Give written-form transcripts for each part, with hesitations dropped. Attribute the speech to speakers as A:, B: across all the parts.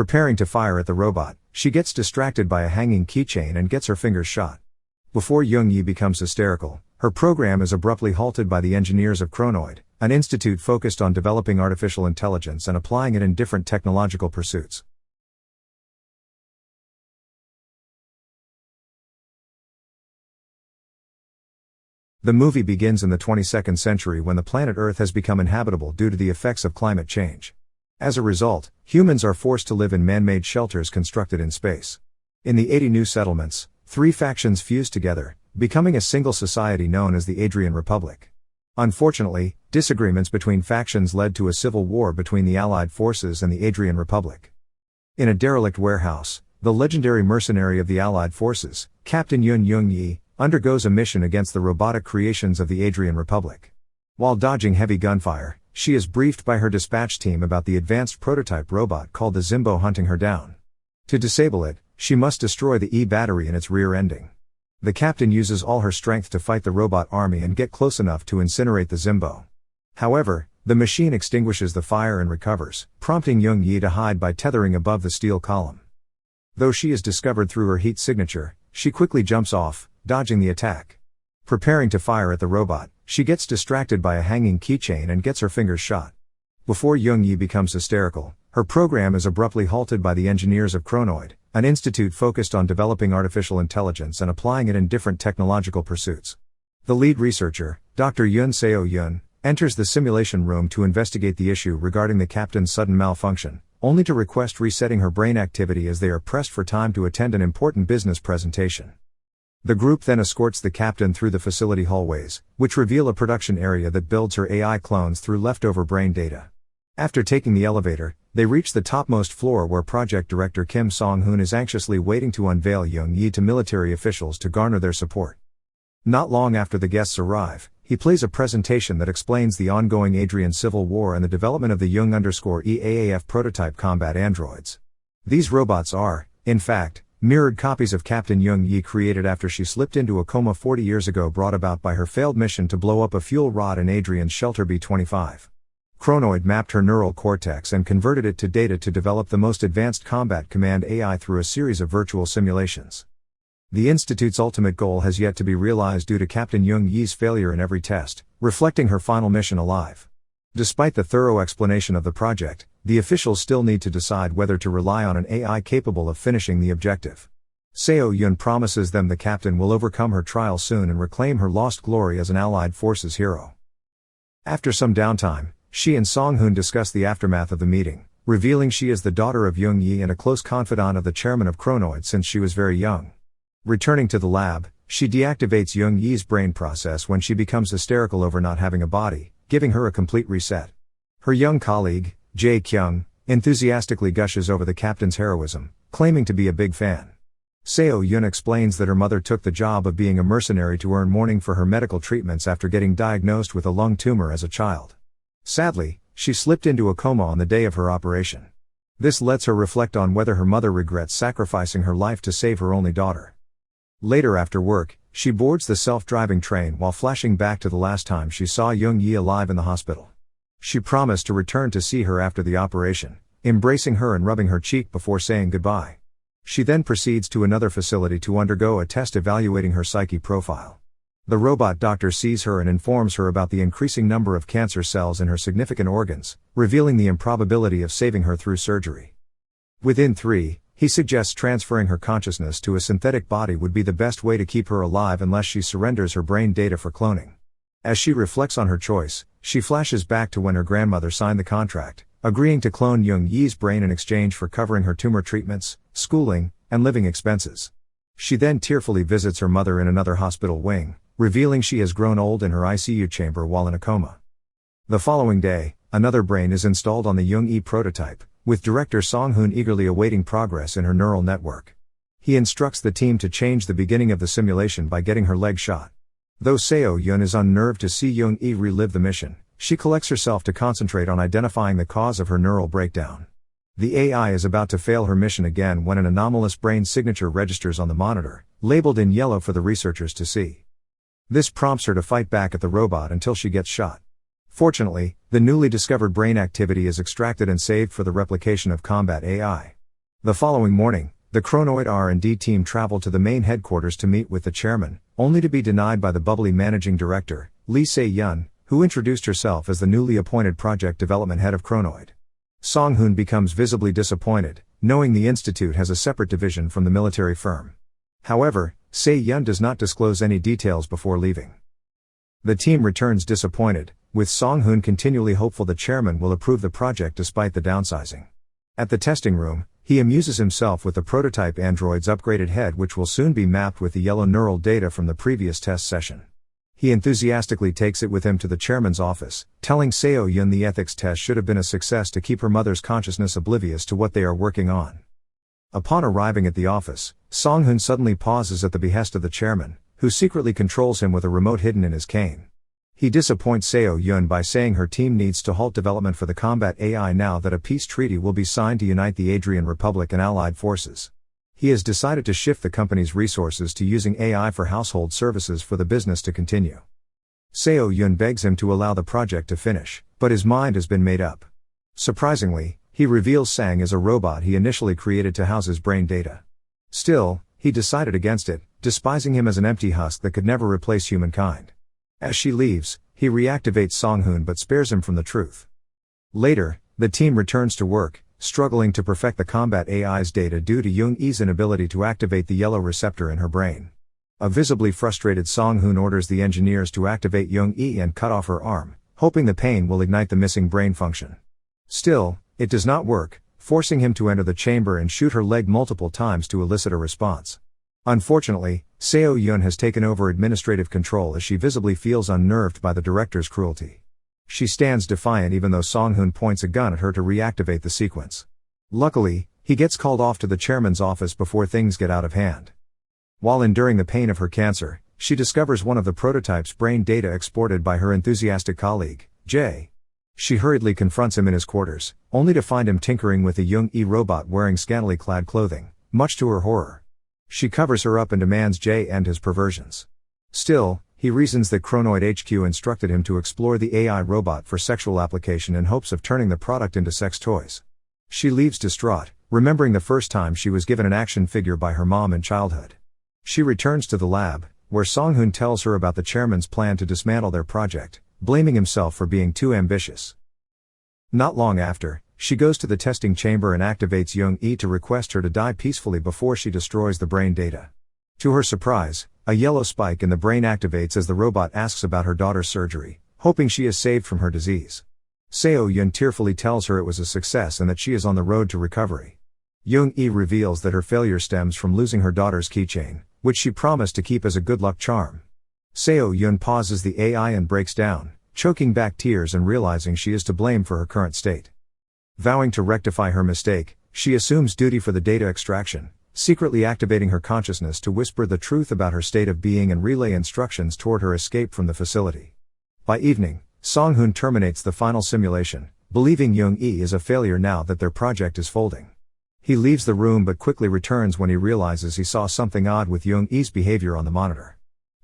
A: Preparing to fire at the robot, she gets distracted by a hanging keychain and gets her fingers shot. Before Jung Yi becomes hysterical, her program is abruptly halted by the engineers of Chronoid, an institute focused on developing artificial intelligence and applying it in different technological pursuits. The movie begins in the 22nd century when the planet Earth has become inhabitable due to the effects of climate change. As a result, humans are forced to live in man-made shelters constructed in space. In the 80 new settlements, 3 factions fuse together, becoming a single society known as the Adrian Republic. Unfortunately, disagreements between factions led to a civil war between the Allied forces and the Adrian Republic. In a derelict warehouse, the legendary mercenary of the Allied forces, Captain Jung Yi, undergoes a mission against the robotic creations of the Adrian Republic. While dodging heavy gunfire, she is briefed by her dispatch team about the advanced prototype robot called the Zimbo hunting her down. To disable it, she must destroy the E-battery in its rear ending. The captain uses all her strength to fight the robot army and get close enough to incinerate the Zimbo. However, the machine extinguishes the fire and recovers, prompting Jung Yi to hide by tethering above the steel column. Though she is discovered through her heat signature, she quickly jumps off, dodging the attack. Preparing to fire at the robot, she gets distracted by a hanging keychain and gets her fingers shot. Before Jung Yi becomes hysterical, her program is abruptly halted by the engineers of Chronoid, an institute focused on developing artificial intelligence and applying it in different technological pursuits. The lead researcher, Dr. Yun Seo-yun, enters the simulation room to investigate the issue regarding the captain's sudden malfunction, only to request resetting her brain activity as they are pressed for time to attend an important business presentation. The group then escorts the captain through the facility hallways, which reveal a production area that builds her AI clones through leftover brain data. After taking the elevator, they reach the topmost floor where project director Kim Song-hoon is anxiously waiting to unveil Jung Yi to military officials to garner their support. Not long after the guests arrive, he plays a presentation that explains the ongoing Adrian civil war and the development of the Jung-EAAF prototype combat androids. These robots are, in fact, mirrored copies of Captain Jung Yi created after she slipped into a coma 40 years ago, brought about by her failed mission to blow up a fuel rod in Adrian's shelter B-25. Chronoid mapped her neural cortex and converted it to data to develop the most advanced combat command AI through a series of virtual simulations. The Institute's ultimate goal has yet to be realized due to Captain Jung Yi's failure in every test, reflecting her final mission alive. Despite the thorough explanation of the project, the officials still need to decide whether to rely on an AI capable of finishing the objective. Seo-yun promises them the captain will overcome her trial soon and reclaim her lost glory as an Allied forces hero. After some downtime, she and Song-hoon discuss the aftermath of the meeting, revealing she is the daughter of Jung Yi and a close confidant of the chairman of Chronoid since she was very young. Returning to the lab, she deactivates Jung Yi's brain process when she becomes hysterical over not having a body, giving her a complete reset. Her young colleague, Jae Kyung, enthusiastically gushes over the captain's heroism, claiming to be a big fan. Seo-yun explains that her mother took the job of being a mercenary to earn mourning for her medical treatments after getting diagnosed with a lung tumor as a child. Sadly, she slipped into a coma on the day of her operation. This lets her reflect on whether her mother regrets sacrificing her life to save her only daughter. Later after work, she boards the self-driving train while flashing back to the last time she saw Jung Yi alive in the hospital. She promised to return to see her after the operation, embracing her and rubbing her cheek before saying goodbye. She then proceeds to another facility to undergo a test evaluating her psyche profile. The robot doctor sees her and informs her about the increasing number of cancer cells in her significant organs, revealing the improbability of saving her through surgery. Within 3, he suggests transferring her consciousness to a synthetic body would be the best way to keep her alive unless she surrenders her brain data for cloning. As she reflects on her choice, she flashes back to when her grandmother signed the contract, agreeing to clone Jung Yi's brain in exchange for covering her tumor treatments, schooling, and living expenses. She then tearfully visits her mother in another hospital wing, revealing she has grown old in her ICU chamber while in a coma. The following day, another brain is installed on the Jung Yi prototype, with director Song-hoon eagerly awaiting progress in her neural network. He instructs the team to change the beginning of the simulation by getting her leg shot. Though Seo-yun is unnerved to see Jung Yi relive the mission, she collects herself to concentrate on identifying the cause of her neural breakdown. The AI is about to fail her mission again when an anomalous brain signature registers on the monitor, labeled in yellow for the researchers to see. This prompts her to fight back at the robot until she gets shot. Fortunately, the newly discovered brain activity is extracted and saved for the replication of combat AI. The following morning, the Chronoid R&D team traveled to the main headquarters to meet with the chairman, only to be denied by the bubbly managing director, Lee Se-yun, who introduced herself as the newly appointed project development head of Chronoid. Song-hoon becomes visibly disappointed, knowing the institute has a separate division from the military firm. However, Se-yun does not disclose any details before leaving. The team returns disappointed, with Song-hoon continually hopeful the chairman will approve the project despite the downsizing. At the testing room, he amuses himself with the prototype android's upgraded head, which will soon be mapped with the yellow neural data from the previous test session. He enthusiastically takes it with him to the chairman's office, telling Se-yun the ethics test should have been a success to keep her mother's consciousness oblivious to what they are working on. Upon arriving at the office, Song-hoon suddenly pauses at the behest of the chairman, who secretly controls him with a remote hidden in his cane. He disappoints Se-yun by saying her team needs to halt development for the combat AI now that a peace treaty will be signed to unite the Adrian Republic and allied forces. He has decided to shift the company's resources to using AI for household services for the business to continue. Se-yun begs him to allow the project to finish, but his mind has been made up. Surprisingly, he reveals Sang is a robot he initially created to house his brain data. Still, he decided against it, despising him as an empty husk that could never replace humankind. As she leaves, he reactivates Song-hoon but spares him from the truth. Later, the team returns to work, struggling to perfect the combat AI's data due to Jung Yi's inability to activate the yellow receptor in her brain. A visibly frustrated Song-hoon orders the engineers to activate Jung Yi and cut off her arm, hoping the pain will ignite the missing brain function. Still, it does not work, forcing him to enter the chamber and shoot her leg multiple times to elicit a response. Unfortunately, Se-yun has taken over administrative control as she visibly feels unnerved by the director's cruelty. She stands defiant even though Song-hoon points a gun at her to reactivate the sequence. Luckily, he gets called off to the chairman's office before things get out of hand. While enduring the pain of her cancer, she discovers one of the prototype's brain data exported by her enthusiastic colleague, Jay. She hurriedly confronts him in his quarters, only to find him tinkering with a Jung Yi robot wearing scantily clad clothing, much to her horror. She covers her up and demands Jay end his perversions. Still, he reasons that Chronoid HQ instructed him to explore the AI robot for sexual application in hopes of turning the product into sex toys. She leaves distraught, remembering the first time she was given an action figure by her mom in childhood. She returns to the lab, where Song-hoon tells her about the chairman's plan to dismantle their project, blaming himself for being too ambitious. Not long after, she goes to the testing chamber and activates Jung Yi to request her to die peacefully before she destroys the brain data. To her surprise, a yellow spike in the brain activates as the robot asks about her daughter's surgery, hoping she is saved from her disease. Se-yun tearfully tells her it was a success and that she is on the road to recovery. Jung Yi reveals that her failure stems from losing her daughter's keychain, which she promised to keep as a good luck charm. Se-yun pauses the AI and breaks down, choking back tears and realizing she is to blame for her current state. Vowing to rectify her mistake, she assumes duty for the data extraction, secretly activating her consciousness to whisper the truth about her state of being and relay instructions toward her escape from the facility. By evening, Song-hoon terminates the final simulation, believing Jung Yi is a failure now that their project is folding. He leaves the room but quickly returns when he realizes he saw something odd with Jung Yi's behavior on the monitor.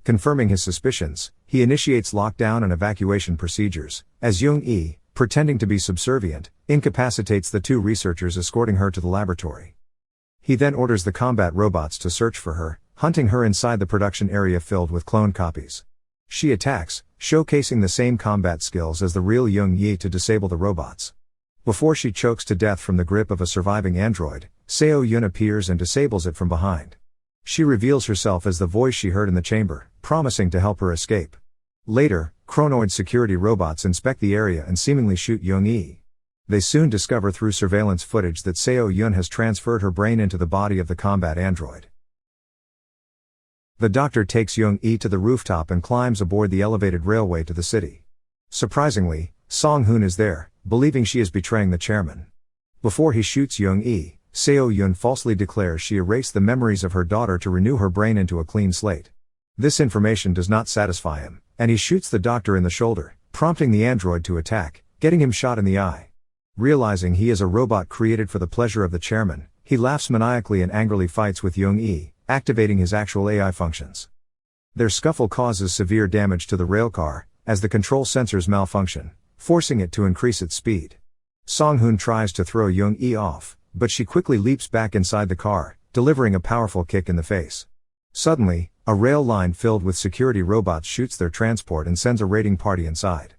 A: Confirming his suspicions, he initiates lockdown and evacuation procedures, as Jung Yi, pretending to be subservient, incapacitates the two researchers escorting her to the laboratory. He then orders the combat robots to search for her, hunting her inside the production area filled with clone copies. She attacks, showcasing the same combat skills as the real Jung Yi to disable the robots. Before she chokes to death from the grip of a surviving android, Se-yun appears and disables it from behind. She reveals herself as the voice she heard in the chamber, promising to help her escape. Later, Chronoid security robots inspect the area and seemingly shoot Jung Yi. They soon discover through surveillance footage that Se-yun has transferred her brain into the body of the combat android. The doctor takes Jung Yi to the rooftop and climbs aboard the elevated railway to the city. Surprisingly, Song-hoon is there, believing she is betraying the chairman. Before he shoots Jung Yi, Se-yun falsely declares she erased the memories of her daughter to renew her brain into a clean slate. This information does not satisfy him, and he shoots the doctor in the shoulder, prompting the android to attack, getting him shot in the eye. Realizing he is a robot created for the pleasure of the chairman, he laughs maniacally and angrily fights with Jung Yi, activating his actual AI functions. Their scuffle causes severe damage to the railcar, as the control sensors malfunction, forcing it to increase its speed. Song-hoon tries to throw Jung Yi off, but she quickly leaps back inside the car, delivering a powerful kick in the face. Suddenly, a rail line filled with security robots shoots their transport and sends a raiding party inside.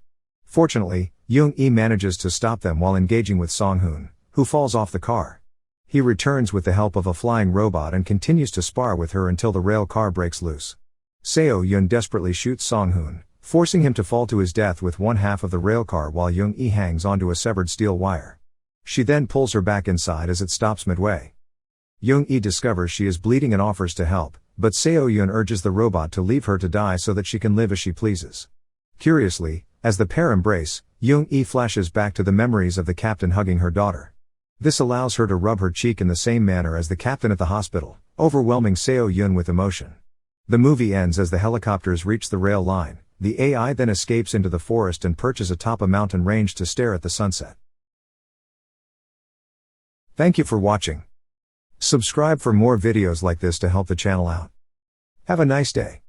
A: Fortunately, Jung Yi manages to stop them while engaging with Song-hoon, who falls off the car. He returns with the help of a flying robot and continues to spar with her until the rail car breaks loose. Seo-yun desperately shoots Song-hoon, forcing him to fall to his death with one half of the rail car while Jung Yi hangs onto a severed steel wire. She then pulls her back inside as it stops midway. Jung Yi discovers she is bleeding and offers to help, but Seo-yun urges the robot to leave her to die so that she can live as she pleases. Curiously, as the pair embrace, Jung Yi flashes back to the memories of the captain hugging her daughter. This allows her to rub her cheek in the same manner as the captain at the hospital, overwhelming Seo-yun with emotion. The movie ends as the helicopters reach the rail line. The AI then escapes into the forest and perches atop a mountain range to stare at the sunset. Thank you for watching. Subscribe for more videos like this to help the channel out. Have a nice day.